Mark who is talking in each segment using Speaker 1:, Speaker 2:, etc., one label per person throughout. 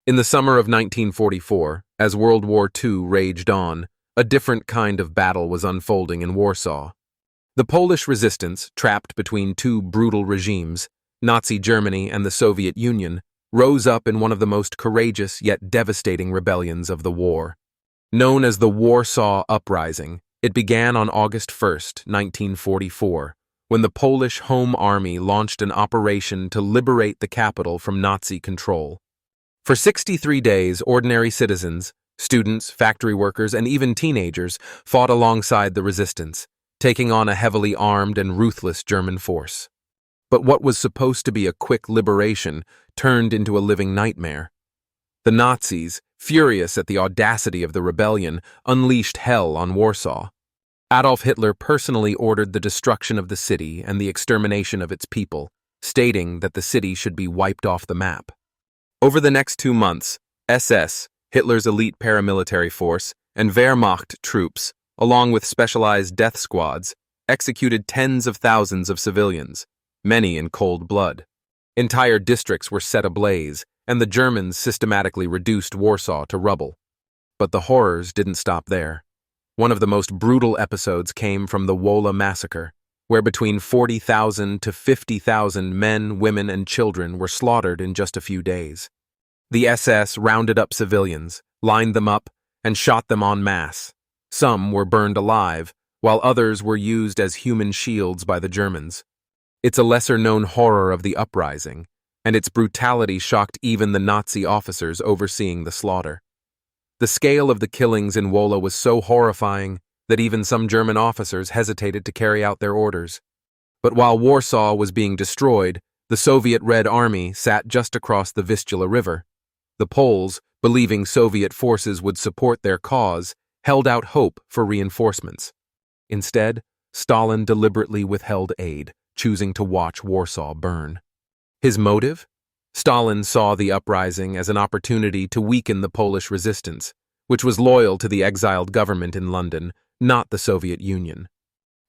Speaker 1: In the summer of 1944, as World War II raged on, a different kind of battle was unfolding in Warsaw. The Polish resistance, trapped between two brutal regimes, Nazi Germany and the Soviet Union, rose up in one of the most courageous yet devastating rebellions of the war. Known as the Warsaw Uprising, it began on August 1, 1944, when the Polish Home Army launched an operation to liberate the capital from Nazi control. For 63 days, ordinary citizens, students, factory workers, and even teenagers fought alongside the resistance, taking on a heavily armed and ruthless German force. But what was supposed to be a quick liberation turned into a living nightmare. The Nazis, furious at the audacity of the rebellion, unleashed hell on Warsaw. Adolf Hitler personally ordered the destruction of the city and the extermination of its people, stating that the city should be wiped off the map. Over the next 2 months, SS, Hitler's elite paramilitary force, and Wehrmacht troops, along with specialized death squads, executed tens of thousands of civilians, many in cold blood. Entire districts were set ablaze, and the Germans systematically reduced Warsaw to rubble. But the horrors didn't stop there. One of the most brutal episodes came from the Wola massacre, where between 40,000 to 50,000 men, women, and children were slaughtered in just a few days. The SS rounded up civilians, lined them up, and shot them en masse. Some were burned alive, while others were used as human shields by the Germans. It's a lesser-known horror of the uprising, and its brutality shocked even the Nazi officers overseeing the slaughter. The scale of the killings in Wola was so horrifying that even some German officers hesitated to carry out their orders. But while Warsaw was being destroyed, the Soviet Red Army sat just across the Vistula River. The Poles, believing Soviet forces would support their cause, held out hope for reinforcements. Instead, Stalin deliberately withheld aid, choosing to watch Warsaw burn. His motive? Stalin saw the uprising as an opportunity to weaken the Polish resistance, which was loyal to the exiled government in London, not the Soviet Union.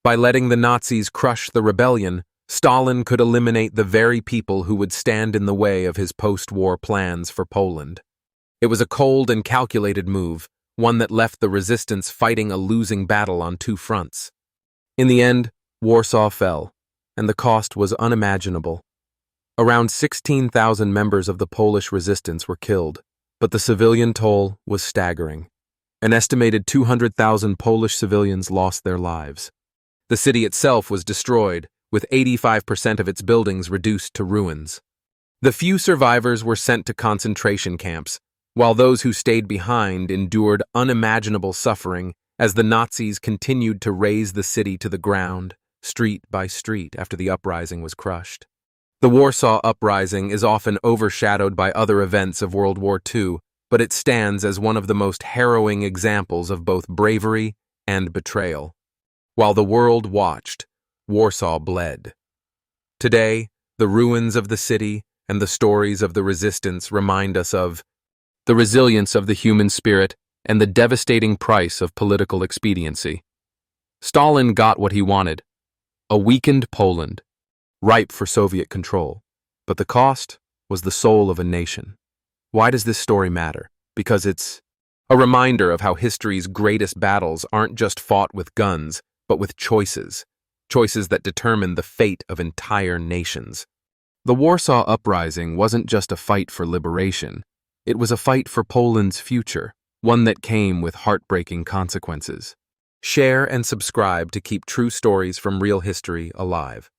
Speaker 1: By letting the Nazis crush the rebellion, Stalin could eliminate the very people who would stand in the way of his post-war plans for Poland. It was a cold and calculated move, one that left the resistance fighting a losing battle on 2 fronts. In the end, Warsaw fell, and the cost was unimaginable. Around 16,000 members of the Polish resistance were killed, but the civilian toll was staggering. An estimated 200,000 Polish civilians lost their lives. The city itself was destroyed, with 85% of its buildings reduced to ruins. The few survivors were sent to concentration camps, while those who stayed behind endured unimaginable suffering as the Nazis continued to raze the city to the ground, street by street, after the uprising was crushed. The Warsaw Uprising is often overshadowed by other events of World War II, but it stands as one of the most harrowing examples of both bravery and betrayal. While the world watched, Warsaw bled. Today, the ruins of the city and the stories of the resistance remind us of the resilience of the human spirit and the devastating price of political expediency. Stalin got what he wanted, a weakened Poland, ripe for Soviet control, but the cost was the soul of a nation. Why does this story matter? Because it's a reminder of how history's greatest battles aren't just fought with guns, but with choices that determine the fate of entire nations. The Warsaw Uprising wasn't just a fight for liberation, it was a fight for Poland's future, one that came with heartbreaking consequences. Share and subscribe to keep true stories from real history alive.